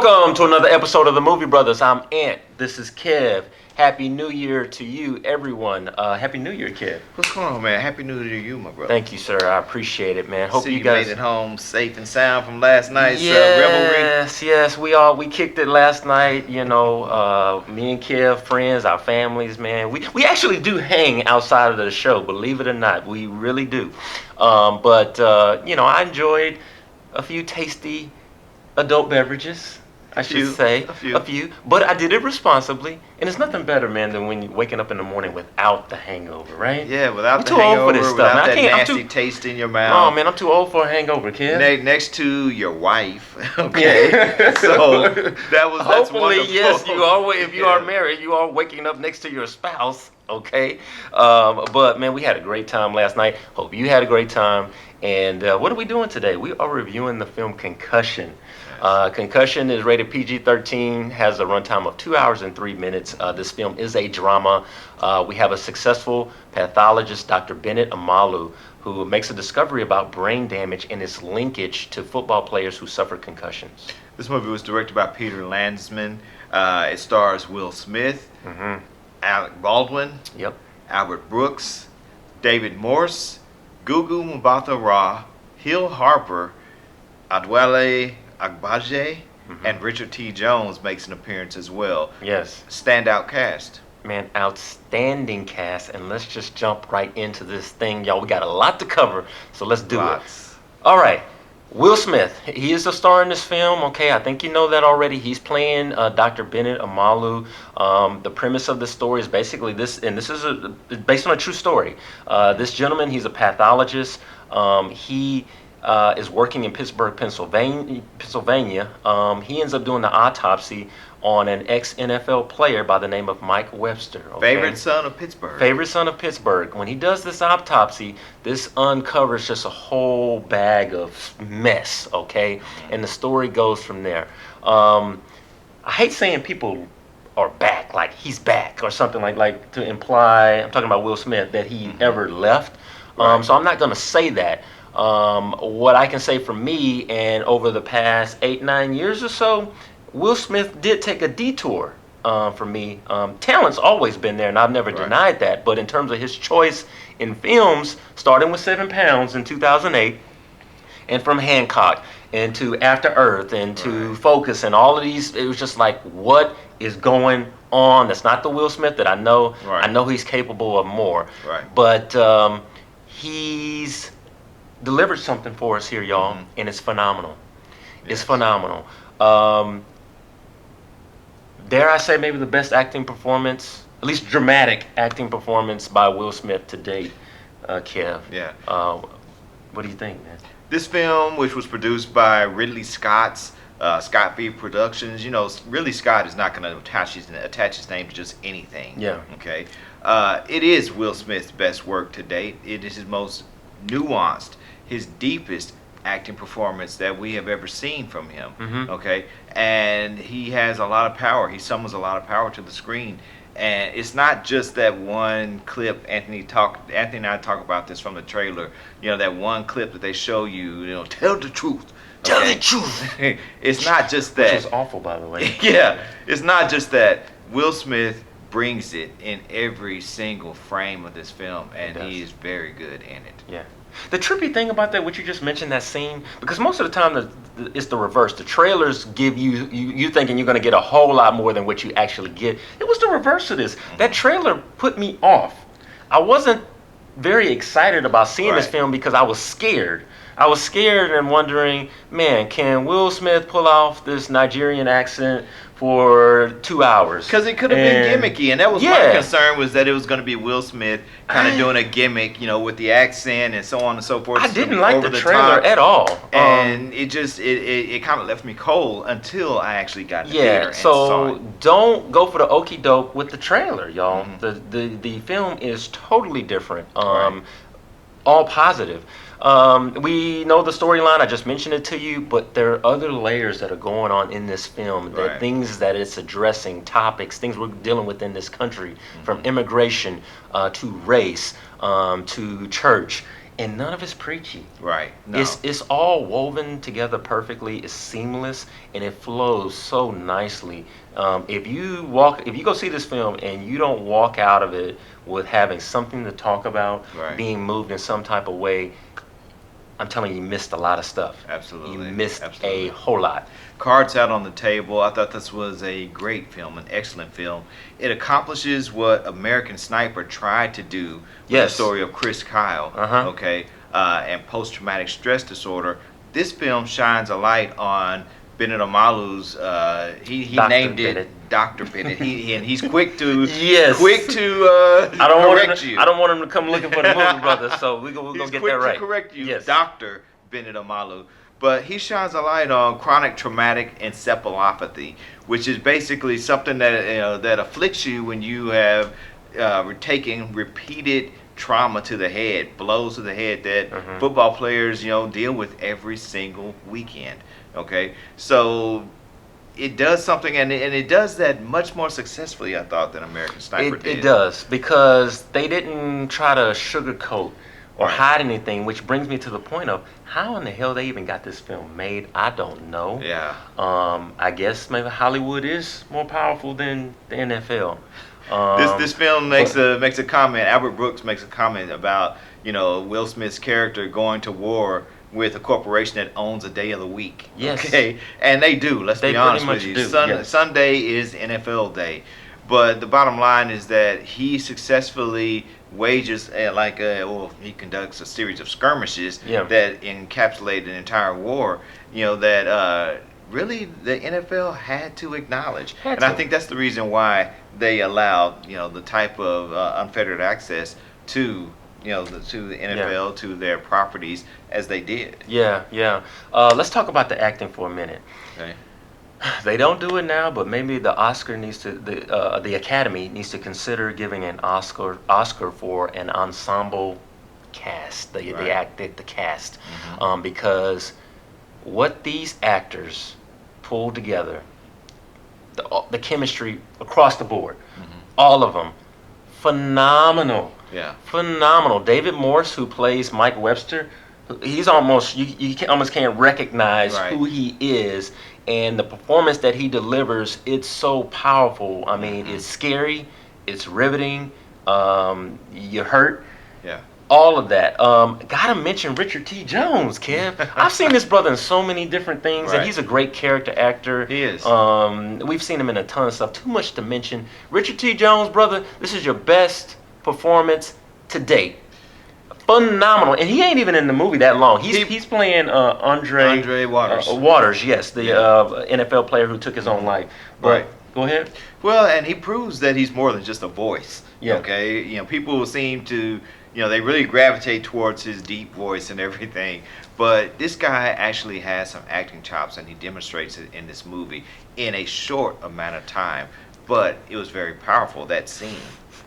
Welcome to another episode of the Movie Brothers. I'm Ant. This is Kev. Happy New Year to you, everyone. Happy New Year, Kev. What's going on, man? Happy New Year to you, my brother. Thank you, sir. I appreciate it, man. Hope See, you guys made it home safe and sound from last night's revelry. Yes. We kicked it last night. Me and Kev, friends, our families, man. We actually do hang outside of the show, believe it or not. We really do. I enjoyed a few tasty adult beverages. I should say a few, but I did it responsibly, and it's nothing better, man, than when you're waking up in the morning without the hangover, right? Yeah, without I'm the too hangover, old for this stuff, without man. that nasty taste in your mouth. Oh man, I'm too old for a hangover, kid. Next to your wife, okay. So that's hopefully, wonderful. yes. You always, if you are married, you are waking up next to your spouse, okay. But man, we had a great time last night. Hope you had a great time. And what are we doing today? We are reviewing the film Concussion. Concussion is rated PG-13, has a runtime of 2 hours and 3 minutes. This film is a drama. We have a successful pathologist, Dr. Bennet Omalu, who makes a discovery about brain damage and its linkage to football players who suffer concussions. This movie was directed by Peter Landsman. It stars Will Smith, Alec Baldwin, Albert Brooks, David Morse, Gugu Mbatha-raw, Hill Harper, Adwale Agbaje, and Richard T. Jones makes an appearance as well. Yes. Standout cast. Man, outstanding cast. And let's just jump right into this thing, y'all. We got a lot to cover, so let's do it. All right. Will Smith, he is the star in this film. Okay, I think you know that already. He's playing Dr. Bennet Omalu. The premise of the story is basically this, and this is based on a true story. This gentleman, he's a pathologist. He is working in Pittsburgh, Pennsylvania. He ends up doing the autopsy on an ex-NFL player by the name of Mike Webster. Okay? Favorite son of Pittsburgh. Favorite son of Pittsburgh. When he does this autopsy, this uncovers just a whole bag of mess, okay? And the story goes from there. I hate saying people are back, like he's back or something like to imply, I'm talking about Will Smith, that he ever left. So I'm not going to say that. What I can say for me, and over the past 8-9 years or so, Will Smith did take a detour for me. Talent's always been there, and I've never denied that. But in terms of his choice in films, starting with 7 Pounds in 2008, and from Hancock, into After Earth, and to Focus, and all of these, it was just like, what is going on? That's not the Will Smith that I know. I know he's capable of more. But he's delivered something for us here, y'all, and it's phenomenal. It's phenomenal. Dare I say maybe the best acting performance, at least dramatic acting performance by Will Smith to date, Kev. What do you think, man? This film, which was produced by Ridley Scott's Scott V Productions, Ridley Scott is not going to attach his name to just anything. Okay. It is Will Smith's best work to date. It is his most nuanced, his deepest acting performance that we have ever seen from him. Okay, and he has a lot of power. He summons a lot of power to the screen, and it's not just that one clip. Anthony and I talk about this from the trailer. That one clip that they show you. Tell the truth. Tell the truth. It's not just that. Which is awful, by the way. It's not just that. Will Smith brings it in every single frame of this film, and he is very good in it. The trippy thing about that, what you just mentioned, that scene, because most of the time it's the reverse. The trailers give you thinking you're going to get a whole lot more than what you actually get. It was the reverse of this. That trailer put me off. I wasn't very excited about seeing this film because I was scared. I was scared and wondering, man, can Will Smith pull off this Nigerian accent for 2 hours? Because it could have been gimmicky, and that was my concern, was that it was going to to be Will Smith kind of doing a gimmick, with the accent and so on and so forth. I didn't like the trailer at all, and it just it kind of left me cold until I actually got in the theater and saw it. Don't go for the okie doke with the trailer, y'all. The film is totally different. All positive. We know the storyline. I just mentioned it to you, but there are other layers that are going on in this film. That things that it's addressing, topics, things we're dealing with in this country, from immigration to race to church. and none of it's preachy. Right. No. It's all woven together perfectly. It's seamless and it flows so nicely. If you go see this film and you don't walk out of it with having something to talk about, Right. being moved in some type of way, I'm telling you, you missed a lot of stuff. Absolutely. You missed Absolutely. a whole lot. Cards out on the table. I thought this was a great film, an excellent film. It accomplishes what American Sniper tried to do with Yes. the story of Chris Kyle, Uh-huh. okay, and post-traumatic stress disorder. This film shines a light on Bennet Omalu's. He Dr. named Bennet. it Dr. Bennet. He's quick to Yes. I don't correct you. I don't want him to come looking for the movie, brother. So we're gonna He's get quick that right. to correct you, Yes. Dr. Bennet Omalu. But he shines a light on chronic traumatic encephalopathy, which is basically something that that afflicts you when you have taken repeated trauma to the head, blows to the head that football players deal with every single weekend. Okay, so it does something, and it does that much more successfully, I thought, than American Sniper did. It does, because they didn't try to sugarcoat or Right. hide anything, which brings me to the point of how in the hell they even got this film made. I don't know. Yeah. I guess maybe Hollywood is more powerful than the NFL. This film makes a comment. Albert Brooks makes a comment about Will Smith's character going to war with a corporation that owns a day of the week. Yes. Okay, and they do. Let's They be honest pretty with much you. do, yes. Sunday is NFL day, but the bottom line is that he successfully wages he conducts a series of skirmishes that encapsulate an entire war. That really the NFL had to acknowledge, and I think that's the reason why they allowed the type of unfettered access to to the NFL, to their properties as they did. Yeah. Let's talk about the acting for a minute. Okay. They don't do it now, but maybe the the Academy needs to consider giving an Oscar for an ensemble cast, the cast, because what these actors pulled together, the chemistry across the board, all of them, phenomenal. Yeah. Phenomenal. David Morse, who plays Mike Webster, he's almost almost can't recognize who he is, and the performance that he delivers, it's so powerful. I mean, it's scary, it's riveting, you hurt. Yeah. All of that. Gotta mention Richard T. Jones, Kev. I've seen this brother in so many different things, and he's a great character actor. He is. We've seen him in a ton of stuff. Too much to mention. Richard T. Jones, brother, this is your best performance to date. Phenomenal, and he ain't even in the movie that long. He's playing Andre Waters. Waters, yes, the NFL player who took his own life. But go ahead. Well, and he proves that he's more than just a voice. Yeah. Okay. People seem to they really gravitate towards his deep voice and everything. But this guy actually has some acting chops, and he demonstrates it in this movie in a short amount of time. But it was very powerful, that scene.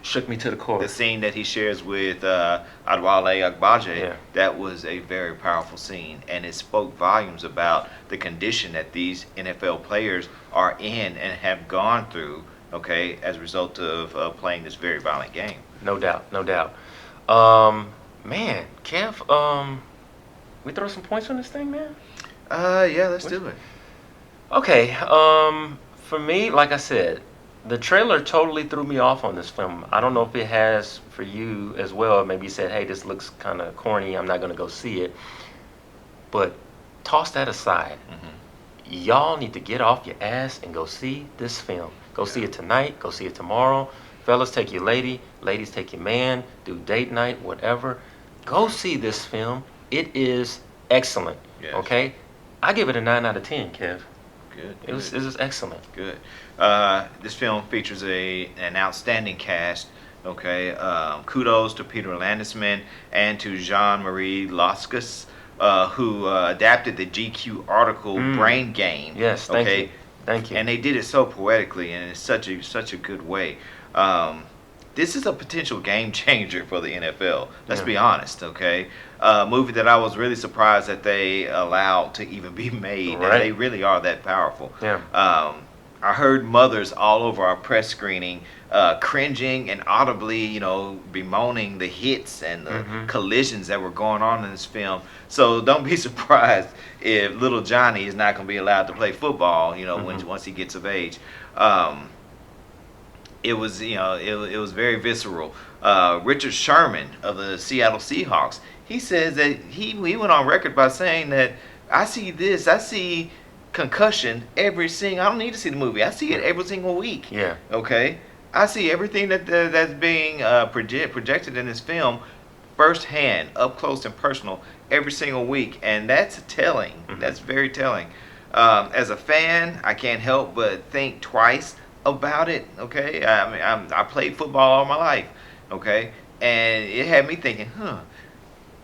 Shook me to the core. The scene that he shares with Adwale Agbaje, that was a very powerful scene, and it spoke volumes about the condition that these NFL players are in and have gone through, okay, as a result of playing this very violent game. No doubt. Man, Kev, we throw some points on this thing, man? Yeah, let's do it. Okay, for me, like I said, the trailer totally threw me off on this film. I don't know if it has for you as well. Maybe you said, hey, this looks kind of corny, I'm not going to go see it. But toss that aside. Y'all need to get off your ass and go see this film. Go see it tonight, go see it tomorrow. Fellas, take your lady. Ladies, take your man. Do date night, whatever. Go see this film. It is excellent. Yes. Okay? I give it a 9 out of 10, Kev. Good. It was excellent. Good. This film features an outstanding cast. Okay. Kudos to Peter Landesman and to Jean-Marie Lascaux, who adapted the GQ article Brain Game. Yes, thank you. And they did it so poetically and in such a good way. This is a potential game changer for the NFL. Let's be honest, okay? A movie that I was really surprised that they allowed to even be made. And they really are that powerful. Yeah. I heard mothers all over our press screening cringing and audibly, bemoaning the hits and the collisions that were going on in this film. So don't be surprised if little Johnny is not going to be allowed to play football, once he gets of age. It was, it was very visceral. Richard Sherman of the Seattle Seahawks, he says that he went on record by saying that I see Concussion I don't need to see the movie. I see it every single week. Yeah. Okay. I see everything that's being projected in this film firsthand, up close and personal, every single week, and that's telling. That's very telling. As a fan, I can't help but think twice about it. Okay. I mean, I played football all my life. Okay, and it had me thinking,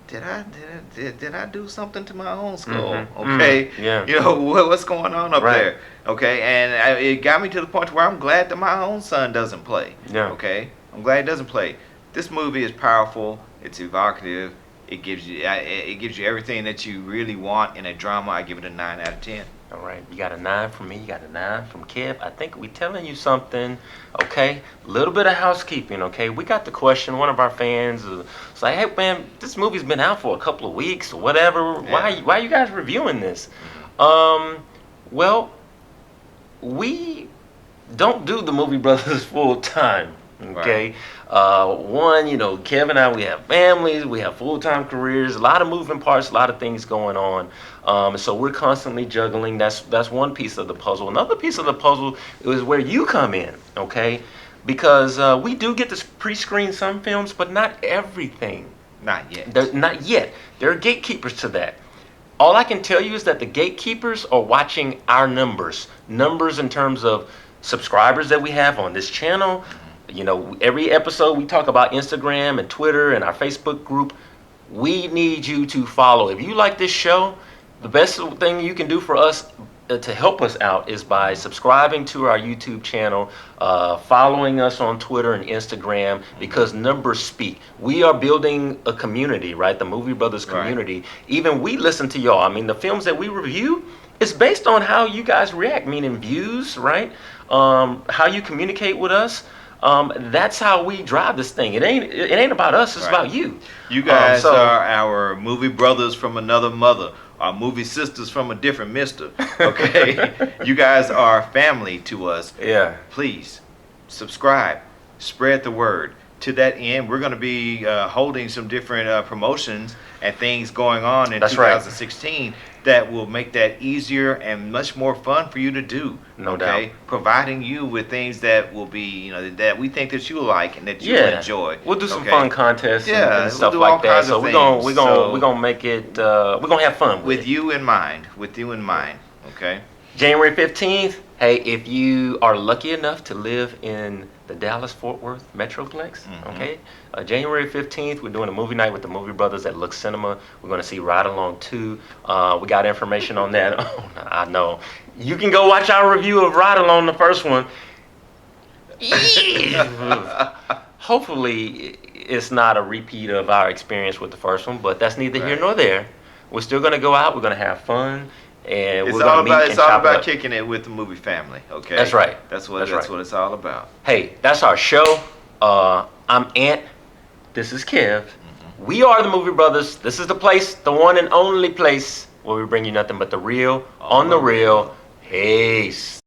did I do something to my own skull? Okay, yeah. What's going on up there? Okay, and it got me to the point where I'm glad that my own son doesn't play. Yeah. Okay, I'm glad he doesn't play. This movie is powerful. It's evocative. It gives you everything that you really want in a drama. I give it a 9 out of 10. All right, you got a 9 from me, you got a 9 from Kev. I think we telling you something, okay? A little bit of housekeeping, okay? We got the question, one of our fans was like, hey man, this movie's been out for a couple of weeks or whatever. Yeah. Why are you guys reviewing this? Well, we don't do the Movie Brothers full time. Okay, one, Kev and I, we have families, we have full-time careers, a lot of moving parts, a lot of things going on. So we're constantly juggling. That's one piece of the puzzle. Another piece of the puzzle is where you come in, okay? Because we do get to pre-screen some films, but not everything. Not yet. Not yet. There are gatekeepers to that. All I can tell you is that the gatekeepers are watching our numbers in terms of subscribers that we have on this channel. Every episode we talk about Instagram and Twitter and our Facebook group. We need you to follow. If you like this show, the best thing you can do for us to help us out is by subscribing to our YouTube channel, following us on Twitter and Instagram, because numbers speak. We are building a community, right? The Movie Brothers community. Right. Even we listen to y'all. I mean, the films that we review is based on how you guys react, meaning views, right? How you communicate with us. That's how we drive this thing. It ain't about us. It's about you. You guys are our movie brothers from another mother, our movie sisters from a different mister. Okay, you guys are family to us. Yeah. Please subscribe, spread the word. To that end, we're going to be holding some different promotions and things going on in 2016 that will make that easier and much more fun for you to do. No doubt. Providing you with things that will be, that we think that you'll like and that you'll enjoy. We'll do some fun contests and stuff like that. So we're gonna make it. We're gonna have fun with you in mind. With you in mind. Okay. January 15th. Hey, if you are lucky enough to live in the Dallas-Fort Worth Metroplex, okay, January 15th, we're doing a movie night with the Movie Brothers at Lux Cinema. We're going to see Ride Along 2. We got information on that. Oh, I know. You can go watch our review of Ride Along, the first one. Hopefully, it's not a repeat of our experience with the first one, but that's neither here nor there. We're still going to go out. We're going to have fun. And it's all about kicking it with the movie family, okay? That's right. That's what it's all about. Hey, that's our show. I'm Ant. This is Kev. We are the Movie Brothers. This is the place, the one and only place where we bring you nothing but the real on the real. Peace.